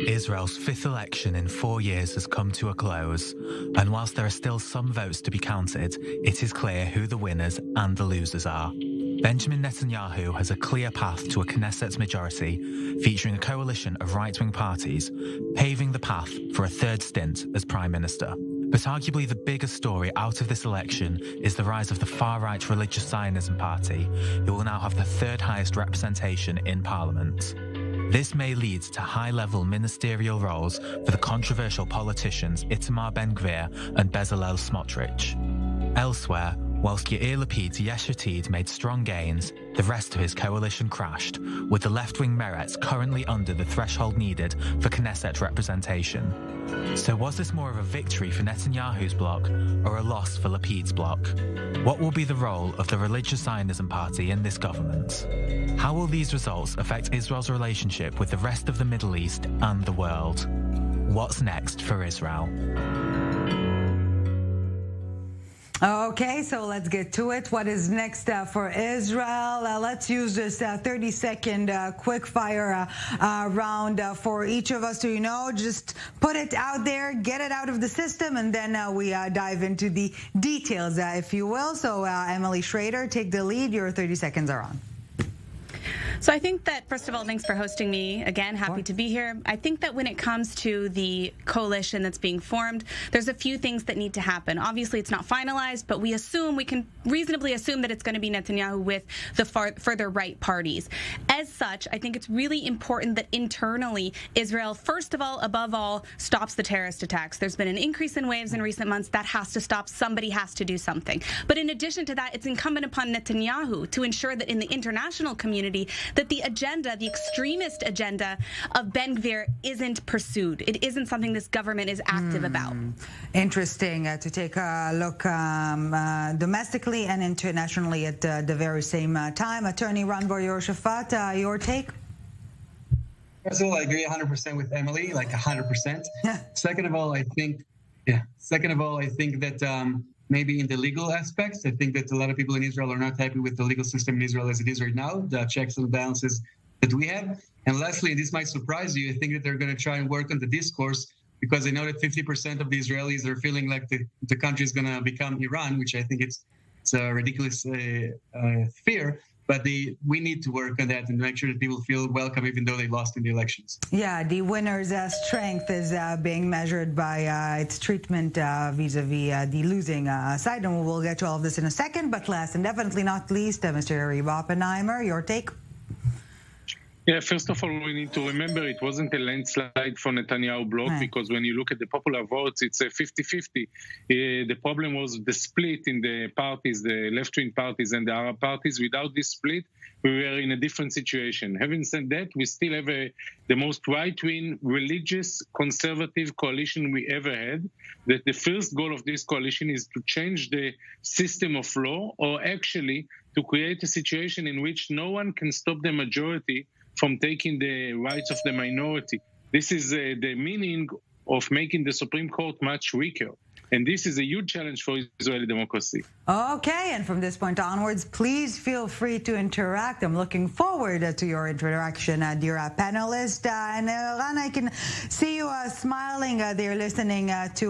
Israel's fifth election in 4 years has come to a close, and whilst there are still some votes to be counted, it is clear who the winners and the losers are. Benjamin Netanyahu has a clear path to a Knesset majority, featuring a coalition of right-wing parties, paving the path for a third stint as Prime Minister. But arguably the biggest story out of this election is the rise of the far-right religious Zionism party, who will now have the third highest representation in Parliament. This may lead to high-level ministerial roles for the controversial politicians Itamar Ben-Gvir and Bezalel Smotrich. Elsewhere, whilst Yair Lapid's Yesh Atid made strong gains, the rest of his coalition crashed, with the left-wing Meretz currently under the threshold needed for Knesset representation. So was this more of a victory for Netanyahu's bloc or a loss for Lapid's bloc? What will be the role of the religious Zionism party in this government? How will these results affect Israel's relationship with the rest of the Middle East and the world? What's next for Israel? Okay, so let's get to it. What is next for Israel? Let's use this 30-second quick-fire round for each of us to, just put it out there, get it out of the system, and then we dive into the details, if you will. So, Emily Schrader, take the lead. Your 30 seconds are on. So I think that, first of all, thanks for hosting me. Again, happy to be here. I think that when it comes to the coalition that's being formed, there's a few things that need to happen. Obviously, it's not finalized, but we can reasonably assume that it's going to be Netanyahu with the further right parties. As such, I think it's really important that internally Israel, first of all, above all, stops the terrorist attacks. There's been an increase in waves in recent months. That has to stop. Somebody has to do something. But in addition to that, it's incumbent upon Netanyahu to ensure that in the international community, that the agenda, the extremist agenda of Ben-Gvir isn't pursued. It isn't something this government is active about. Interesting to take a look domestically and internationally at the very same time. Attorney Bar-Yoshafat, your take? First of all, I agree 100% with Emily, like 100%. Second of all, I think that maybe in the legal aspects, I think that a lot of people in Israel are not happy with the legal system in Israel as it is right now, the checks and balances that we have. And lastly, and this might surprise you, I think that they're going to try and work on the discourse, because they know that 50% of the Israelis are feeling like the country is going to become Iran, which I think it's a ridiculous fear. But we need to work on that and make sure that people feel welcome even though they lost in the elections. Yeah, the winner's strength is being measured by its treatment vis-a-vis the losing side. And we'll get to all of this in a second. But last and definitely not least, Mr. Yariv Oppenheimer, your take? Yeah, first of all, we need to remember it wasn't a landslide for Netanyahu bloc, because when you look at the popular votes, it's a 50-50. The problem was the split in the parties, the left-wing parties and the Arab parties. Without this split, we were in a different situation. Having said that, we still have the most right-wing, religious, conservative coalition we ever had. That the first goal of this coalition is to change the system of law, or actually to create a situation in which no one can stop the majority from taking the rights of the minority. This is the meaning of making the Supreme Court much weaker. And this is a huge challenge for Israeli democracy. Okay, and from this point onwards, please feel free to interact. I'm looking forward to your interaction, dear panelist. And Ran, I can see you smiling there listening to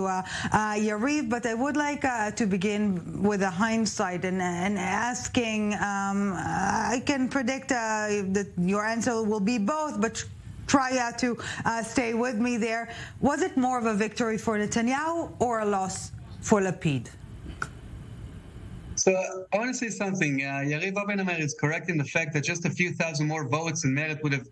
Yariv, but I would like to begin with a hindsight and asking, I can predict that your answer will be both, but try to stay with me there. Was it more of a victory for Netanyahu or a loss for Lapid? So I want to say something. Yariv Oppenheimer is correct in the fact that just a few thousand more votes and Meretz would have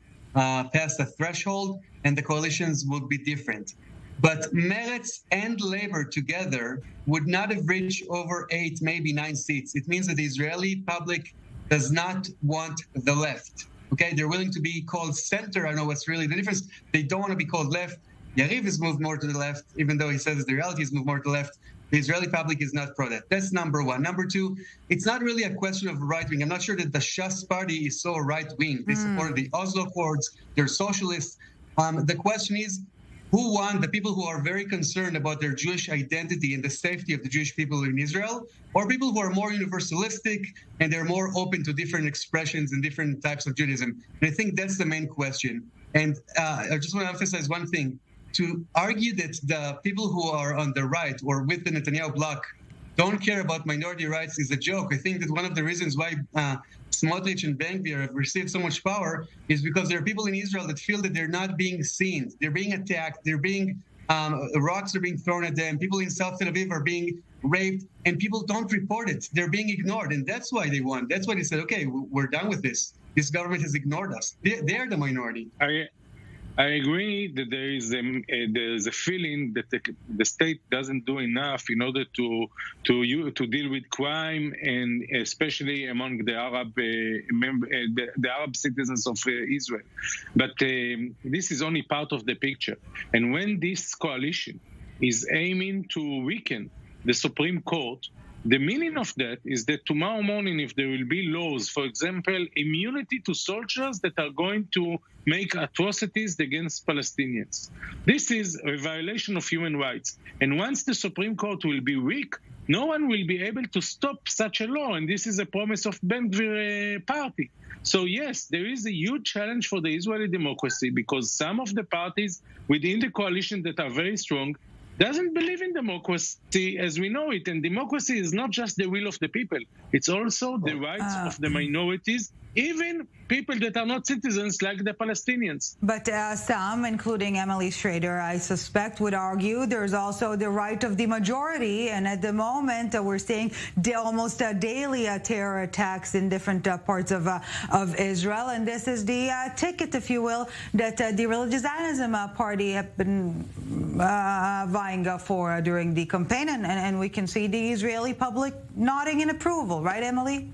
passed the threshold and the coalitions would be different. But Meretz and Labor together would not have reached over 8, maybe 9 seats. It means that the Israeli public does not want the left. Okay, they're willing to be called center. I know what's really the difference. They don't want to be called left. Yariv has moved more to the left, even though he says the reality is moved more to the left. The Israeli public is not pro that. That's number one. Number two, it's not really a question of right wing. I'm not sure that the Shas party is so right wing. They supported the Oslo Accords. They're socialists. The question is, who won? The people who are very concerned about their Jewish identity and the safety of the Jewish people in Israel, or people who are more universalistic and they're more open to different expressions and different types of Judaism? And I think that's the main question. And I just want to emphasize one thing. To argue that the people who are on the right or with the Netanyahu bloc don't care about minority rights is a joke. I think that one of the reasons why Smotrich and Ben Gvir have received so much power is because there are people in Israel that feel that they're not being seen. They're being attacked. They're being rocks are being thrown at them. People in South Tel Aviv are being raped, and people don't report it. They're being ignored, and that's why they won. That's why they said, okay, we're done with this. This government has ignored us. They're the minority. I agree that there is a feeling that the state doesn't do enough in order to deal with crime, and especially among the Arab citizens of Israel. But this is only part of the picture. And when this coalition is aiming to weaken the Supreme Court, the meaning of that is that tomorrow morning, if there will be laws, for example, immunity to soldiers that are going to make atrocities against Palestinians, this is a violation of human rights. And once the Supreme Court will be weak, no one will be able to stop such a law. And this is a promise of Ben Gvir party. So yes, there is a huge challenge for the Israeli democracy, because some of the parties within the coalition that are very strong doesn't believe in democracy as we know it. And democracy is not just the will of the people. It's also the rights of the minorities, even people that are not citizens like the Palestinians. But some, including Emily Schrader, I suspect, would argue there's also the right of the majority. And at the moment, we're seeing almost daily terror attacks in different parts of Israel. And this is the ticket, if you will, that the Religious Zionism Party have been vying for during the campaign. And we can see the Israeli public nodding in approval. Right, Emily?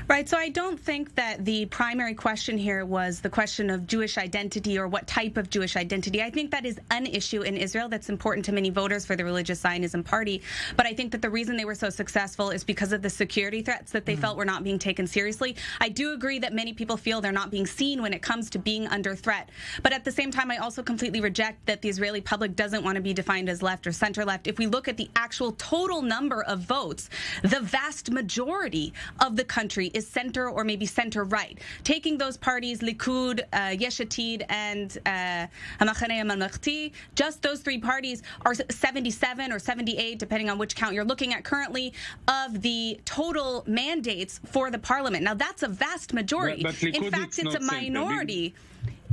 Right. So I don't think that the primary question here was the question of Jewish identity or what type of Jewish identity. I think that is an issue in Israel that's important to many voters for the Religious Zionism Party. But I think that the reason they were so successful is because of the security threats that they felt were not being taken seriously. I do agree that many people feel they're not being seen when it comes to being under threat. But at the same time, I also completely reject that the Israeli public doesn't want to be defined as left or center left. If we look at the actual total number of votes, the vast majority of the country is center or maybe center right. Taking those parties, Likud, Yesh Atid, and Hamachaneh Mamlechti, just those three parties are 77 or 78, depending on which count you're looking at currently, of the total mandates for the parliament. Now, that's a vast majority. But Likud, in fact, it's a minority.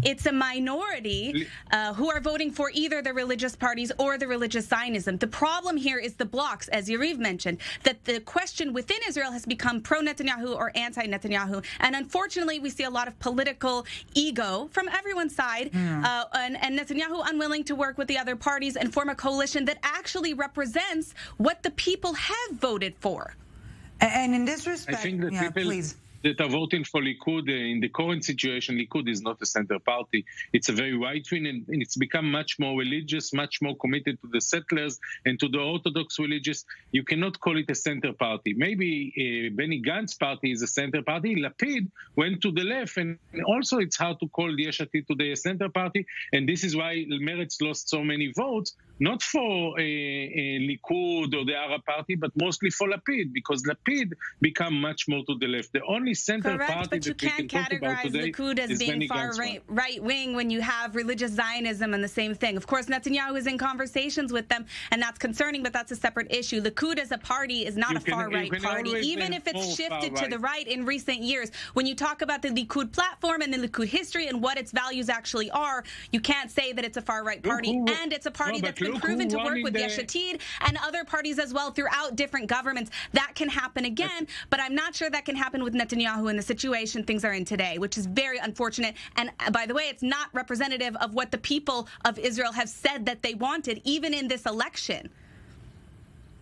It's a minority who are voting for either the religious parties or the religious Zionism. The problem here is the blocks, as Yariv mentioned, that the question within Israel has become pro-Netanyahu or anti-Netanyahu. And unfortunately, we see a lot of political ego from everyone's side, and Netanyahu unwilling to work with the other parties and form a coalition that actually represents what the people have voted for. And in this respect, I think that people that are voting for Likud in the current situation, Likud is not a center party. It's a very right-wing, and it's become much more religious, much more committed to the settlers and to the Orthodox religious. You cannot call it a center party. Maybe Benny Gantz's party is a center party. Lapid went to the left, and also it's hard to call the Yesh Atid today a center party, and this is why Meretz lost so many votes, not for Likud or the Arab party, but mostly for Lapid, because Lapid become much more to the left. The only center party but you can't categorize Likud as being far right wing when you have religious Zionism and the same thing. Of course, Netanyahu is in conversations with them, and that's concerning, but that's a separate issue. Likud as a party is not a far right party, even if it's shifted to the right in recent years. When you talk about the Likud platform and the Likud history and what its values actually are, you can't say that it's a far right party, and it's a party that's been proven to work with Yesh Atid and other parties as well throughout different governments. That can happen again, but I'm not sure that can happen with Netanyahu in the situation things are in today, which is very unfortunate. And by the way, it's not representative of what the people of Israel have said that they wanted, even in this election.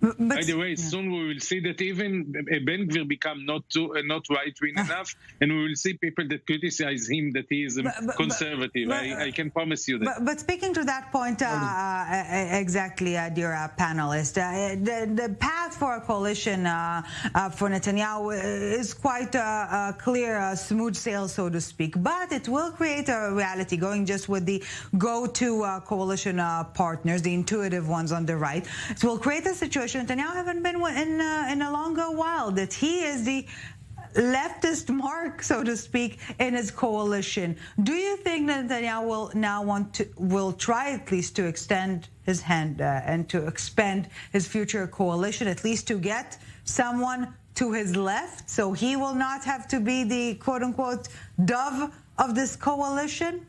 By the way, soon we will see that even Ben Gvir become not right-wing enough, and we will see people that criticize him that he is conservative. I can promise you that. But speaking to that point, exactly, dear panelist, the path for a coalition for Netanyahu is quite clear, smooth sail, so to speak. But it will create a reality, going just with the go-to coalition partners, the intuitive ones on the right. It will create a situation Netanyahu haven't been in a longer while, that he is the leftist mark, so to speak, in his coalition. Do you think Netanyahu will now will try at least to extend his hand and to expand his future coalition, at least to get someone to his left, so he will not have to be the quote-unquote dove of this coalition?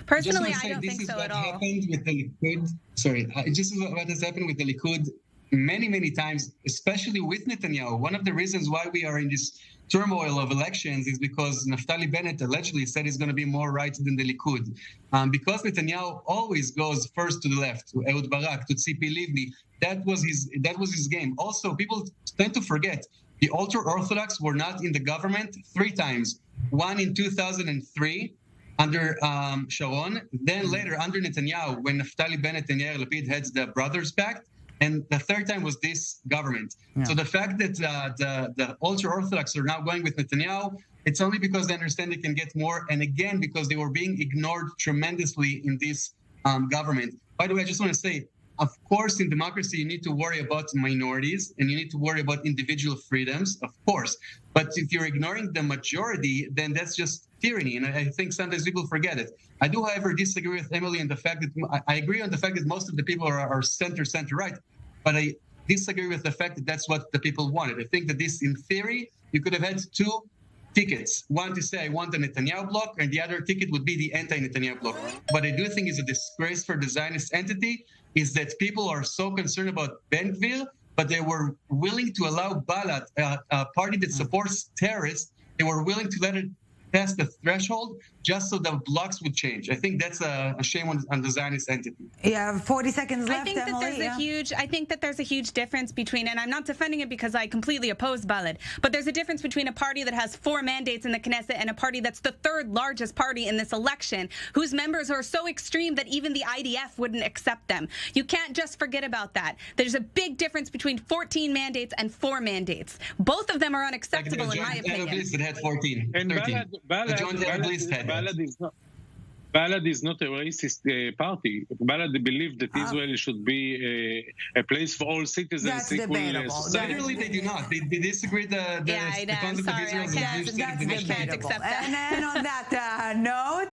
Personally, I don't think so at all. With the Likud. Sorry, this is what has happened with the Likud many times, especially with Netanyahu. One of the reasons why we are in this turmoil of elections is because Naftali Bennett allegedly said he's going to be more right than the Likud. Because Netanyahu always goes first to the left, to Ehud Barak, to Tzipi Livni. That was his game. Also, people tend to forget the ultra-Orthodox were not in the government 3 times. One in 2003 under Sharon, then later under Netanyahu when Naftali Bennett and Yair Lapid heads the Brothers Pact, and the 3rd time was this government. Yeah. So the fact that the ultra-Orthodox are now going with Netanyahu, it's only because they understand they can get more, and again, because they were being ignored tremendously in this government. By the way, I just want to say, of course, in democracy, you need to worry about minorities and you need to worry about individual freedoms, of course. But if you're ignoring the majority, then that's just tyranny. And I think sometimes people forget it. I do, however, disagree with Emily on the fact that I agree on the fact that most of the people are center-right. But I disagree with the fact that that's what the people wanted. I think that this, in theory, you could have had 2 tickets. One to say, I want the Netanyahu bloc, and the other ticket would be the anti-Netanyahu bloc. What I do think is a disgrace for the Zionist entity is that people are so concerned about Ben Gvir, but they were willing to allow Balad, a party that supports terrorists, they were willing to let it pass the threshold just so the blocks would change. I think that's a shame on the Zionist entity. Yeah, 40 seconds left, I think Emily. I think that there's a huge difference between, and I'm not defending it because I completely oppose Balad, but there's a difference between a party that has 4 mandates in the Knesset and a party that's the 3rd largest party in this election, whose members are so extreme that even the IDF wouldn't accept them. You can't just forget about that. There's a big difference between 14 mandates and 4 mandates. Both of them are unacceptable, in my opinion. It had 14. And 13. Balad is not a racist party. Balad believed that Israel should be a place for all citizens. That's debatable. Literally, they do not. They disagree the concept of Israel as a Jewish state. That's debatable. And on that note,